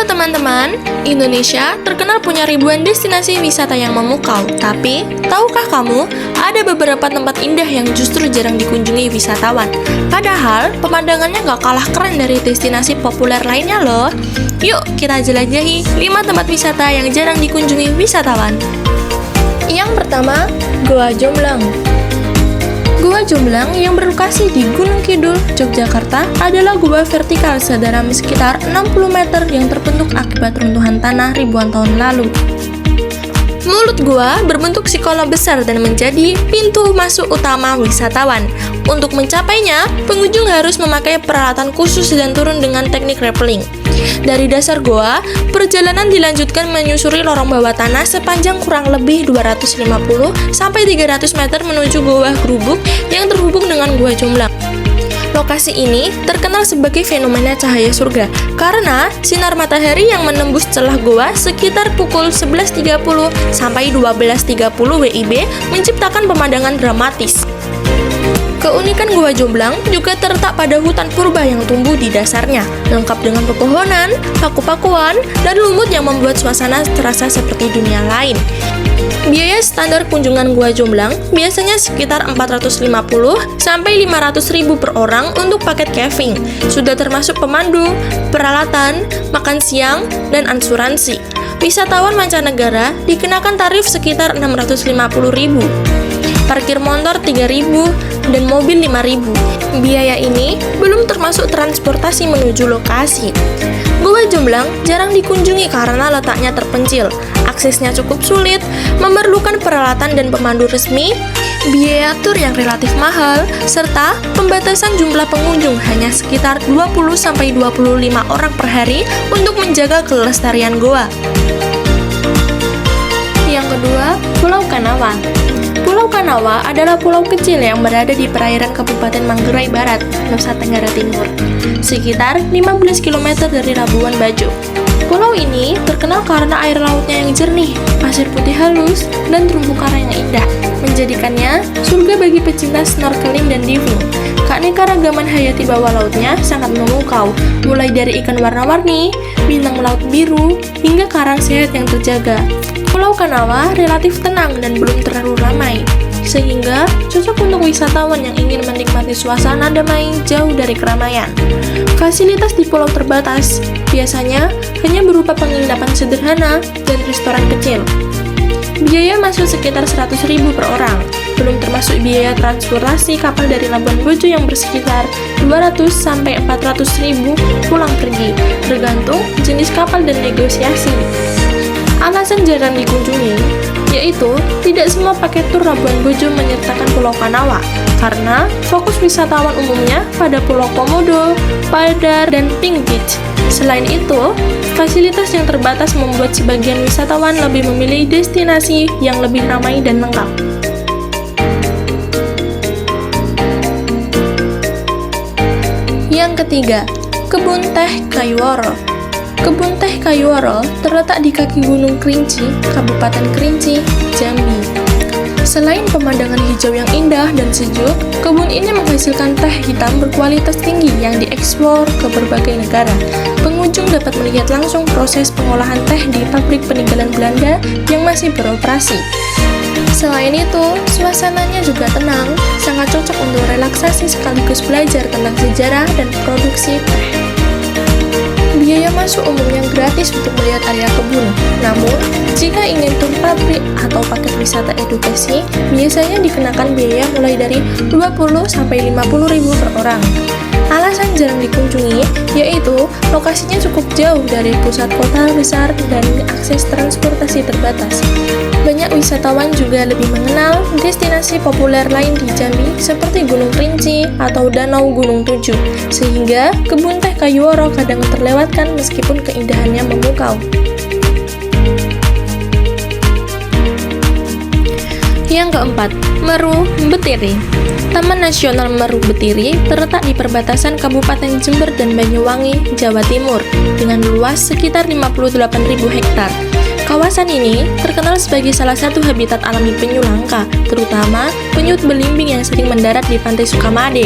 Halo teman-teman, Indonesia terkenal punya ribuan destinasi wisata yang memukau. Tapi, tahukah kamu, ada beberapa tempat indah yang justru jarang dikunjungi wisatawan. Padahal, pemandangannya gak kalah keren dari destinasi populer lainnya loh. Yuk, kita jelajahi 5 tempat wisata yang jarang dikunjungi wisatawan. Yang pertama, Goa Jomblang. Gua Jomblang yang berlokasi di Gunung Kidul, Yogyakarta adalah gua vertikal sedalam sekitar 60 meter yang terbentuk akibat runtuhan tanah ribuan tahun lalu. Mulut gua berbentuk psikola besar dan menjadi pintu masuk utama wisatawan. Untuk mencapainya, pengunjung harus memakai peralatan khusus dan turun dengan teknik rappelling. Dari dasar goa, perjalanan dilanjutkan menyusuri lorong bawah tanah sepanjang kurang lebih 250-300 meter menuju Goa Grubuk yang terhubung dengan Gua Jomblang. Lokasi ini terkenal sebagai fenomena cahaya surga karena sinar matahari yang menembus celah goa sekitar pukul 11.30 sampai 12.30 WIB menciptakan pemandangan dramatis. Keunikan Gua Jomblang juga terletak pada hutan purba yang tumbuh di dasarnya, lengkap dengan pepohonan, paku-pakuan, dan lumut yang membuat suasana terasa seperti dunia lain. Biaya standar kunjungan Gua Jomblang biasanya sekitar 450 sampai 500.000 per orang untuk paket camping, sudah termasuk pemandu, peralatan, makan siang, dan asuransi. Wisatawan mancanegara dikenakan tarif sekitar 650.000. Parkir motor 3.000 dan mobil 5.000. Biaya ini belum termasuk transportasi menuju lokasi. Gua Jomblang jarang dikunjungi karena letaknya terpencil, aksesnya cukup sulit, memerlukan peralatan dan pemandu resmi, biaya tur yang relatif mahal, serta pembatasan jumlah pengunjung hanya sekitar 20-25 orang per hari untuk menjaga kelestarian goa. Yang kedua, Pulau Kanawa. Pulau Kanawa adalah pulau kecil yang berada di perairan Kabupaten Manggarai Barat, Nusa Tenggara Timur, sekitar 15 km dari Labuan Bajo. Pulau ini terkenal karena air lautnya yang jernih, pasir putih halus, dan terumbu karang yang indah, menjadikannya surga bagi pecinta snorkeling dan diving. Keanekaragaman hayati bawah lautnya sangat memukau, mulai dari ikan warna-warni, bintang laut biru, hingga karang sehat yang terjaga. Pulau Kanawa relatif tenang dan belum terlalu ramai, sehingga cocok untuk wisatawan yang ingin menikmati suasana damai jauh dari keramaian. Fasilitas di pulau terbatas, biasanya hanya berupa penginapan sederhana dan restoran kecil. Biaya masuk sekitar 100.000 per orang, belum termasuk biaya transportasi kapal dari Labuan Bajo yang bersekitar 200-400.000 pulang pergi, tergantung jenis kapal dan negosiasi. Alasan jarang dikunjungi, yaitu tidak semua paket tur Labuan Bajo menyertakan Pulau Kanawa, karena fokus wisatawan umumnya pada Pulau Komodo, Padar, dan Pink Beach. Selain itu, fasilitas yang terbatas membuat sebagian wisatawan lebih memilih destinasi yang lebih ramai dan lengkap. Yang ketiga, Kebun Teh Kayuwara. Kebun Teh Kayuwara terletak di kaki Gunung Kerinci, Kabupaten Kerinci, Jambi. Selain pemandangan hijau yang indah dan sejuk, kebun ini menghasilkan teh hitam berkualitas tinggi yang dieksplor ke berbagai negara. Pengunjung dapat melihat langsung proses pengolahan teh di pabrik peninggalan Belanda yang masih beroperasi. Selain itu, suasananya juga tenang, sangat cocok untuk relaksasi sekaligus belajar tentang sejarah dan produksi teh. Biaya masuk umumnya gratis untuk melihat area kebun. Namun, jika ingin tur pabrik atau paket wisata edukasi, biasanya dikenakan biaya mulai dari 20-50.000 per orang. Alasan jarang dikunjungi yaitu lokasinya cukup jauh dari pusat kota besar dan akses transportasi terbatas. Banyak wisatawan juga lebih mengenal destinasi populer lain di Jambi seperti Gunung Kerinci atau Danau Gunung Tujuh, sehingga Kebun Teh Kayuwara kadang terlewatkan meskipun keindahannya memukau. Yang keempat, Meru Betiri. Taman Nasional Meru Betiri terletak di perbatasan Kabupaten Jember dan Banyuwangi, Jawa Timur, dengan luas sekitar 58.000 hektar. Kawasan ini terkenal sebagai salah satu habitat alami penyu langka, terutama penyu belimbing yang sering mendarat di Pantai Sukamade.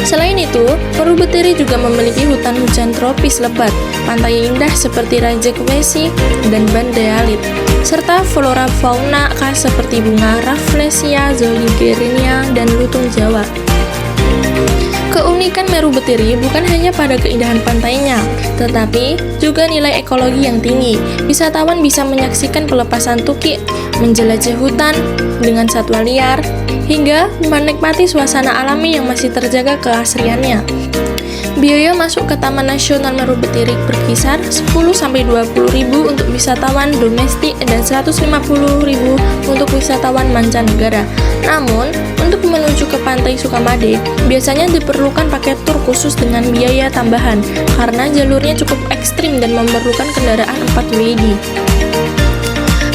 Selain itu, Meru Betiri juga memiliki hutan hujan tropis lebat, pantai indah seperti Raja Kwesi dan Banda Alit, serta flora fauna khas seperti bunga Rafflesia, Zoliferaria, dan lutung Jawa. Keunikan Meru Betiri bukan hanya pada keindahan pantainya, tetapi juga nilai ekologi yang tinggi. Wisatawan bisa menyaksikan pelepasan tukik, menjelajah hutan dengan satwa liar, hingga menikmati suasana alami yang masih terjaga keasriannya. Biaya masuk ke Taman Nasional Meru Betiri berkisar 10-20 ribu untuk wisatawan domestik dan 150 ribu untuk wisatawan mancanegara. Namun, untuk menuju ke Pantai Sukamade, biasanya diperlukan paket tur khusus dengan biaya tambahan karena jalurnya cukup ekstrim dan memerlukan kendaraan 4 WD.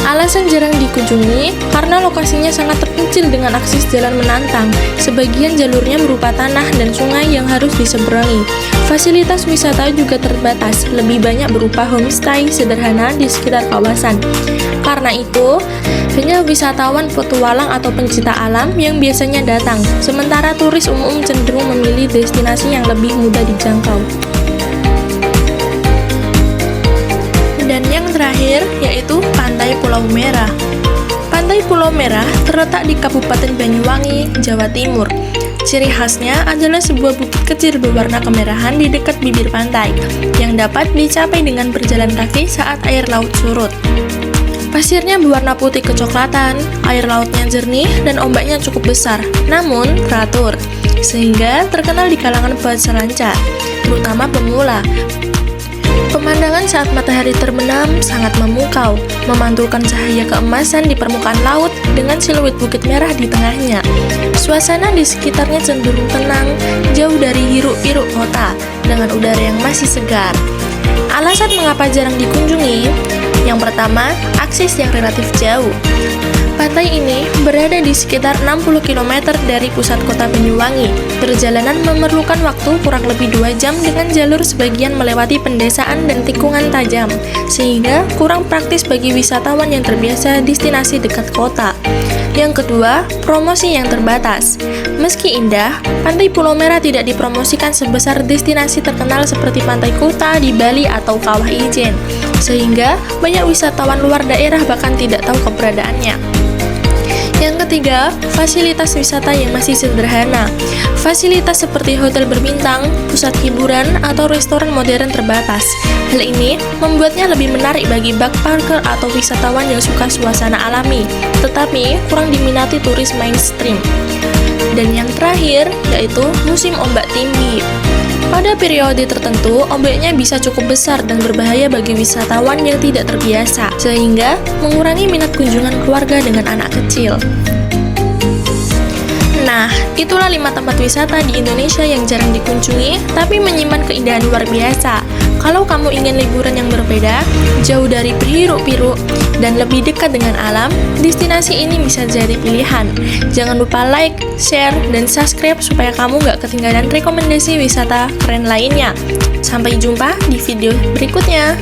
Alasan jarang dikunjungi karena lokasinya sangat terpencil dengan akses jalan menantang. Sebagian jalurnya berupa tanah dan sungai yang harus diseberangi. Fasilitas wisata juga terbatas, lebih banyak berupa homestay sederhana di sekitar kawasan. Karena itu, hanya wisatawan petualang atau pencinta alam yang biasanya datang, sementara turis umum cenderung memilih destinasi yang lebih mudah dijangkau. Dan yang terakhir yaitu Pantai Pulau Merah. Pantai Pulau Merah terletak di Kabupaten Banyuwangi, Jawa Timur. Ciri khasnya adalah sebuah bukit kecil berwarna kemerahan di dekat bibir pantai, yang dapat dicapai dengan berjalan kaki saat air laut surut. Pasirnya berwarna putih kecoklatan, air lautnya jernih, dan ombaknya cukup besar, namun teratur, sehingga terkenal di kalangan peselancar, terutama pemula. Pemandangan saat matahari terbenam sangat memukau, memantulkan cahaya keemasan di permukaan laut dengan siluet bukit merah di tengahnya. Suasana di sekitarnya cenderung tenang, jauh dari hiruk-pikuk kota, dengan udara yang masih segar. Alasan mengapa jarang dikunjungi? Yang pertama, akses yang relatif jauh. Pantai ini berada di sekitar 60 km dari pusat kota Banyuwangi. Perjalanan memerlukan waktu kurang lebih 2 jam dengan jalur sebagian melewati pendesaan dan tikungan tajam, sehingga kurang praktis bagi wisatawan yang terbiasa destinasi dekat kota. Yang kedua, promosi yang terbatas. Meski indah, Pantai Pulau Merah tidak dipromosikan sebesar destinasi terkenal seperti Pantai Kuta di Bali atau Kawah Ijen, sehingga banyak wisatawan luar daerah bahkan tidak tahu keberadaannya. Yang ketiga, fasilitas wisata yang masih sederhana. Fasilitas seperti hotel berbintang, pusat hiburan, atau restoran modern terbatas. Hal ini membuatnya lebih menarik bagi backpacker atau wisatawan yang suka suasana alami, tetapi kurang diminati turis mainstream. Dan yang terakhir, yaitu musim ombak tinggi. Pada periode tertentu, ombaknya bisa cukup besar dan berbahaya bagi wisatawan yang tidak terbiasa, sehingga mengurangi minat kunjungan keluarga dengan anak kecil. Nah, itulah 5 tempat wisata di Indonesia yang jarang dikunjungi, tapi menyimpan keindahan luar biasa. Kalau kamu ingin liburan yang berbeda, jauh dari hiruk-pikuk, dan lebih dekat dengan alam, destinasi ini bisa jadi pilihan. Jangan lupa like, share, dan subscribe supaya kamu gak ketinggalan rekomendasi wisata keren lainnya. Sampai jumpa di video berikutnya.